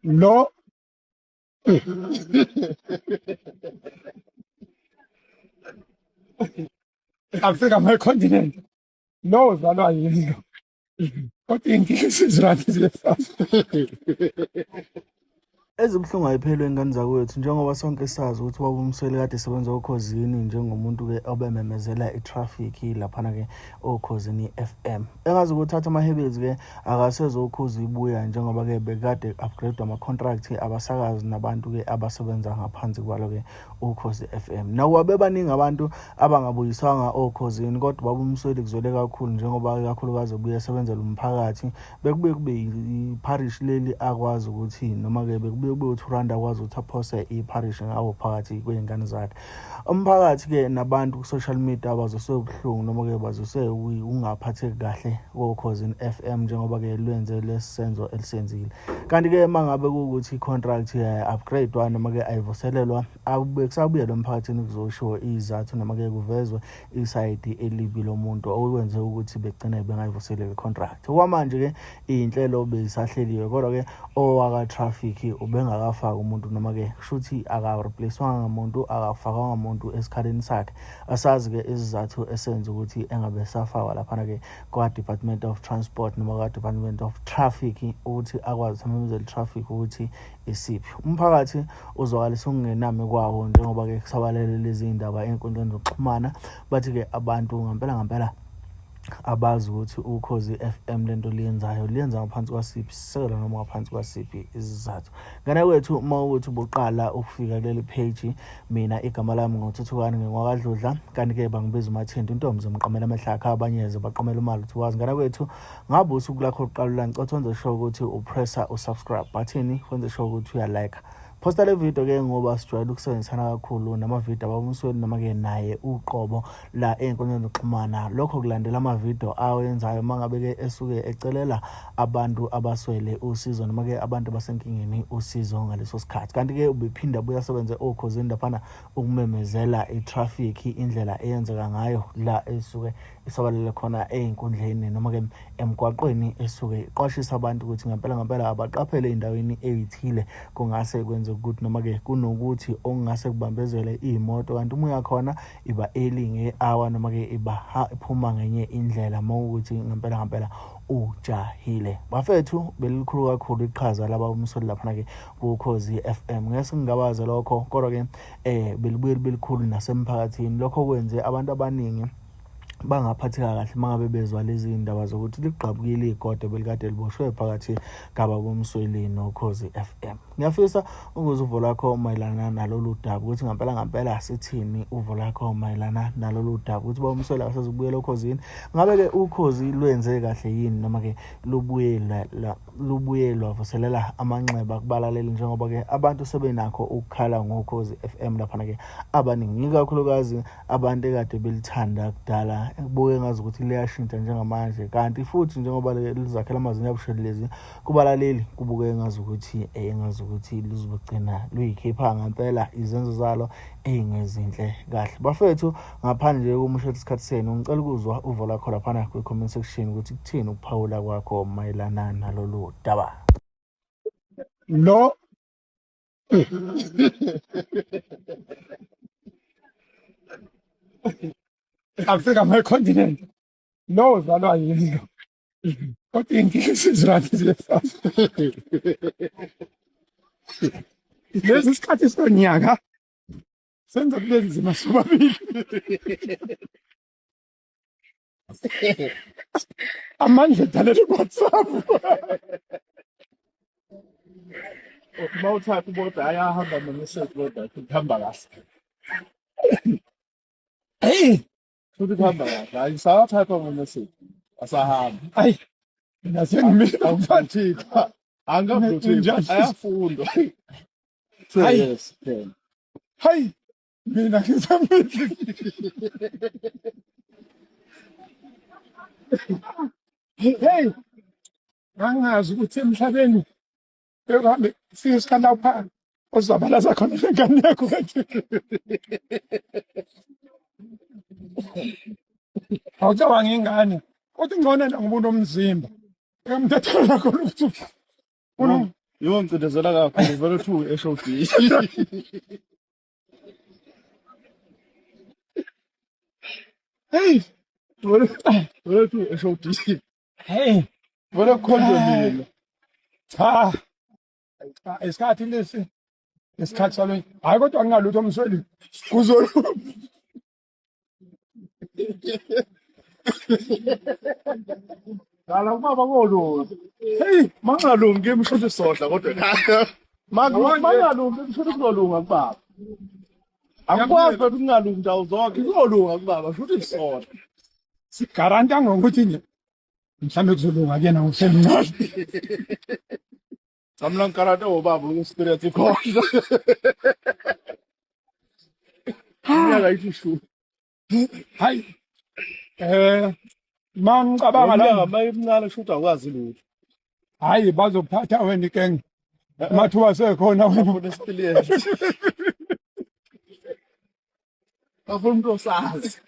No, Africa my continent. No, uzalwa yini lo? Kodwa inkinga sizirati ziyefana. Ezibuhlungu ayiphelwe ingane zakwethu njengoba sonke sazi ukuthi ubaba uMsweli kade esebenza Ukhosini njengomuntu-ke obememezela i-traffic laphana-ke Ukhosini FM. Engazi ukuthi athatha amahebezi-ke akasezo Ukhozi ibuya njengoba-ke bekade upgrade ama-contract abasakazi nabantu-ke abasebenza ngaphansi kwalo-ke Ukhozi FM. Nakuba bebaningi abantu abangabuyiswanga Ukhosini kodwa ubaba uMsweli kuzwele kakhulu njengoba kakhulukazi ubuye esebenzela umphakathi. Bekubuye kube i-parish leli akwazi ukuthi noma-ke bekubuye kube uThuranda akwazi ukuthi aphose i-parish ngawo phakathi kwey'ngane zakhe. Umphakathi-ke nabantu ku-social media bazose ubuhlungu noma-ke bazose ungaphatheki kahle Ukhosini FM njengoba-ke lwenze lesi senzo elisenzile. Kanti-ke uma ngabe kuwukuthi i-contract upgrade-wa noma-ke ayivuselelwa kusabuyelwa emphakathini kuzoshiwo izathu noma-ke kuvezwe isayidi elibi lomuntu okwenze ukuthi begcine bengayivuseleli i-contract. Okwamanje-ke iy'nhlelo bezisahleliwe kodwa-ke owaka-traffic ubengakafaka umuntu noma-ke kushuthi akareplacewanga ngamuntu akafakwanga muntu esikhaleni sakhe. Asazi-ke isizathu esenza ukuthi engabe safakwa laphana-ke kwa-Department of Transport noma kwa-Department of Traffic ukuthi akwazi amemezela i-traffic ukuthi isiphi. Umphakathi uzwakalisa ukungenami kwawo njengoba-ke kusabalele lezi ndaba ey'nkundleni zokuxhumana. Bathi-ke abantu ngampela abazi ukuthi Ukhozi FM lento liyenzayo liyenza ngaphansi kwasiphi isisekelo noma ngaphansi kwasiphi isizathu. Ngane wethu uma ukuthi ubuqala ukufika kuleli page, mina igama lami ngoThuthukani ngiwakadludla, kanti-ke bangibiza uMathindi intombi zomqamela amahlakha abanyeze baqamela imali ukuthi wazi. Ngane wethu ngabe usuku lakho lokuqala ulangicothi wenze sure ukuthi upressa usubscribe button, wenze sure ukuthi uyalike. Posta le video-ke ngoba sijwayele ukusebenzisana kakhulu namavidiyo ababa uMsweli noma-ke naye uqobo la ey'nkundleni zokuxhumana. Lokho kulandela amavidiyo awenzayo uma ngabe-ke esuke ecelela abantu abaswele usizo noma-ke abantu abasenkingeni usizo ngaleso sikhathi. Kanti-ke ubephinda buya sebenze Ukhosini laphana ukumemezela i-traffic indlela eyenzeka ngayo la esuke isabalele khona ey'nkundleni noma-ke emgwaqweni esuke iqwashisa abantu ukuthi ngampela abaqaphele endaweni ey'thile kungase kwenze ukuthi noma-ke kunokuthi okungase kubambezele iy'moto kanti uma uyakhona iba early nge-hour noma-ke iphuma ngenye indlela uma ukuthi ngampela ujahile. Bafethu belilikhulu kakhulu iqhaza laba uMsweli laphana-ke kuKhozi FM. Ngeke singabaze lokho kodwa-ke belibuye likhulu nasemphakathini. Lokho kwenze abantu abaningi bangaphatheka kahle mangabe bezwa lezi ndaba zokuthi ligqabukile igode belikade liboshwe phakathi kaba bomsweli noKhozi FM. Ngiyafisa ukuze uvo lakho mayelana nalolu daba ukuthi ngampela sithini uvo lakho mayelana nalolu daba ukuthi bomsweli asezubuyela Ukhosini. Ngabe-ke Ukhozi lwenze kahle yini noma-ke lubuye lwavuselela amanxeba kubalaleli njengoba-ke abantu sebenakho ukukhala ngoKhozi FM laphana-ke abaningi ikakhulukazi abantu ekade belithanda kudala kubuke ngazi ukuthi liyashintsha njengamanje kanti futhi njengoba lizakhela amazinga abushelelezi kubalaleli kubuke ngazi ukuthi lizobugcina luyikhipha ngampela izenzo zalo ey'ngezinhle kahle. Bafethu ngaphandle kokumusha isikhathi senu ngicela ukuzwa uvo lakho laphana kwi-comment section ukuthi kuthini ukuphawula kwakho mayelana nalolu daba. No, Africa my continent. No, uzalwa yini lo? Kodwa inkinga sizirati ziyefana. Lesi sikhathi sonyaka senza kube nzima sobabili. Amandla edalele ku-WhatsApp. Uma uthatha ubona ayahamba ama-message kodwa kuhamba kahle. Hey, Futhi kuhamba kahle. Ayisawathatha ama-message. Asahamba. ayi, mina sengimile Awufathika. Angavuthika. Ayafundwa. Hayi. Yes. hayi, mina ngizamile. Hey, ngangazi ukuthi emhlabeni bekuhambe fika isikhala phansi ozabalaza khona ngane yakho kanti. Awucabanga ingane kodwa ingcono ngumuntu omzimba. Ngamthathela khona ukuthi Yongicindezela kakhulu vele two eShowD. Hey, Vele two eShowD. hey, Vele kukhonjwe mina. cha, isikhathi lesi, isikhathi salo, hayi kodwa ngingalutho umsweli, kuzolo. Ngala ubaba kolunga. Hey, Mangalungi emshuthu sodla kodwa mangalungi emshuthu kuzolunga kubaba. Angikwazi phela kungalungi ndawo zonke. Kuzolunga kubaba, shuthu sodla. sigaranta ngokuthi nje, mhlawumbe kuzolunga kuyena ngosemncane. Samla nkarate ubaba uspirit ikhona. Minyaka yishu. Hayi, mangicabanga la, Ngiyanga mayimncane shuthu akwazi lutho. hayi bazophatha wena ikenge. Mathuba sekhona wena. Afuna experience. Afuna umuntu osazi.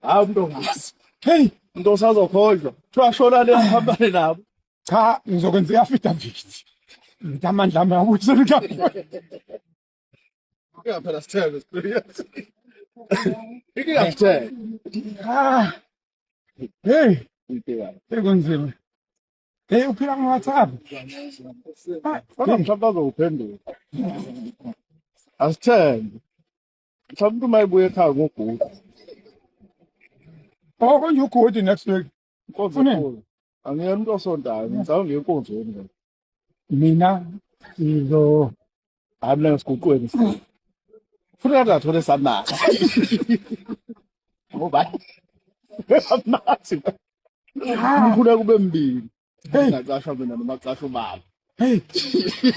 Hayi umuntu ongazi. Hey, Umuntu osazi okhohlwa. Kuthiwa shona le hambane nabo. cha, ngizokwenza i-affidavit. Ngithi amandla ami abuyisela kahle. Phela sithebe experience. Ikuyasithebe. Ah, hey, sekunzima. Hey, uphila ngo-WhatsApp? Fana mhlawumbe bazowuphendula. Asithembe. Mhlawumbe umuntu mayibuye ekhaya ngogudu. Oh, konje ugodi next week. Inkonzo Unini? enkulu. Angiyena umuntu osondayo. Ngicabanga ngenkonzweni. Mina, ngizo, Hayi mina ngisiguqweni. Funa ngathole samaka. Ngoba amathi. Ngifuna kube mbili. Ngacashwa mina noma cashwa ubaba. hey,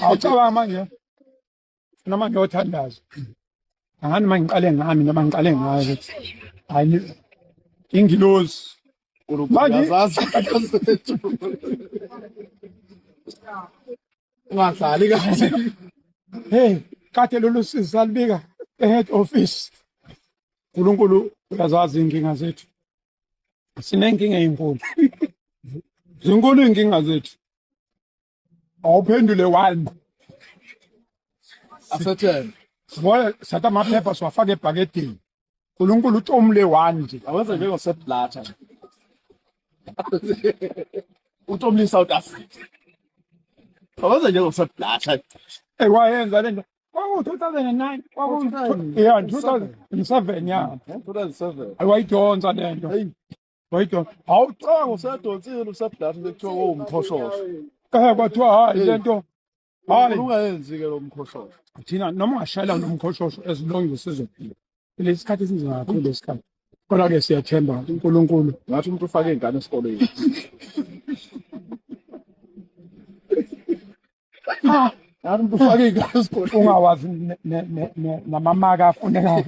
awucabanga manje, noma ngiyothandaza. Angani uma ngiqale ngami noma ngiqale ngayo ukuthi, hayi, ingilosi. Manje- Uyazazi akazethu. Ungahlali kahle. Hey, kade lolu sizo salibika e-head office. uNkulunkulu uyazazi inkinga zethu. Sinenkinga ezinkulu. Zinkulu inkinga zethu. Awuphendule one. Asethembe. Sibona satha amaphepha siwafaka ebhakedeni. uNkulunkulu utomule one nje. Awenza njengoSepp-Blatter. Utomli South Africa. Awenza njengoSepp-Blatter. Ekwayenza lento. Kwaku-2009, yeah, 2007, yeah. 2007. Wayidonsa lento. Hey, Wayidonsa. Hawu, cha usedonsile uSepp-Blatter sekuthiwa uwumkhoshosho. kwathiwa hayi lento. Hayi, Ungayenzi ke lo mkhoshosho. thina noma ungashayela nomkhoshosho as long as sizophila. Lesi sikhathi sinzima kakhulu lesikhathi. Kodwa-ke siyathemba uNkulunkulu. Ngathi umuntu ufake ingane esikoleni. Ngathi umuntu ufake ingane esikoleni. Ungawazi namamaka afunekayo.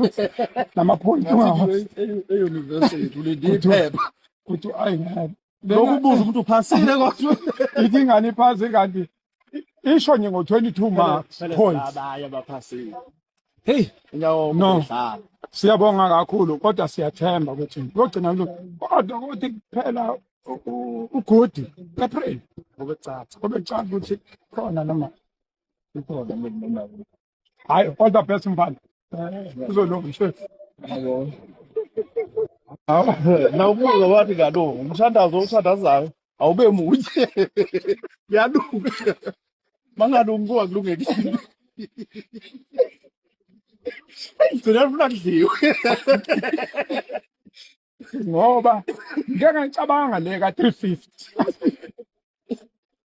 Namaphoyinti ungawazi. E-university ulinde iphepha. Kuthi ayi ngabe. Lokubuza umuntu uphasile kodwa. Ithi ingane iphasi kanti isho nje ngo-22 marks points. Abanye abaphasile. Hey, Inyawo No. umdlala. siyabonga kakhulu kodwa siyathemba ukuthi kugcina lo kodwa ukuthi kuphela ugodi April Ngobe chacha. kube cala ukuthi khona noma Ikhona noma. hayi kodwa best mfana uzolunga mfethu. Nawubuza wathi kalo umshandazo othandazayo awube munye. Yalunga. Mangalungi kwakulungekile. Ngicela ufuna kudliwe. Ngoba ngeke ngicabanga le ka 350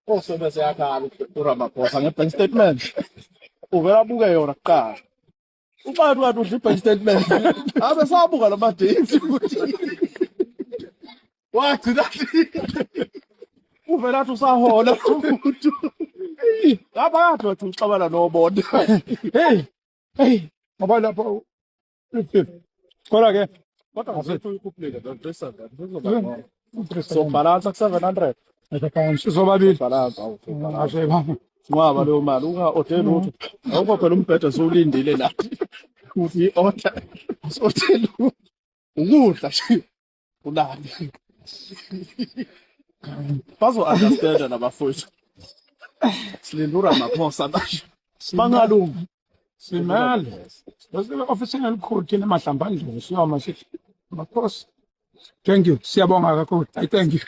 Osebenza yakhala uRamaphosa ngebank statement. Uvela buke yona kuqala. Ubantu kanti udla ibank statement. Abe sabuka lama dates. Wathi nathi. Uvela athi usahola umuntu. Ngapha kathi wathi uxabana nobona. hey ngoba lapho 350 kodwa ke Kodwa ngasethu uyikhuphulile don't so So balance ku 700. sizobabili Balance awu. ashe baba Ngwaba leyo mali unga-order lutho. Awukho phela umbhede sowulindile la. Uthi i-order hotel ukudla nje. Ulali. Bazo understand nabafowethu. Silinde uRamaphosa basho. Bangalungi. Simele. Bese official elikhulu thina emahlamba andlovu siyoma sithi. Makhosi. Thank you. Siyabonga kakhulu. I thank you.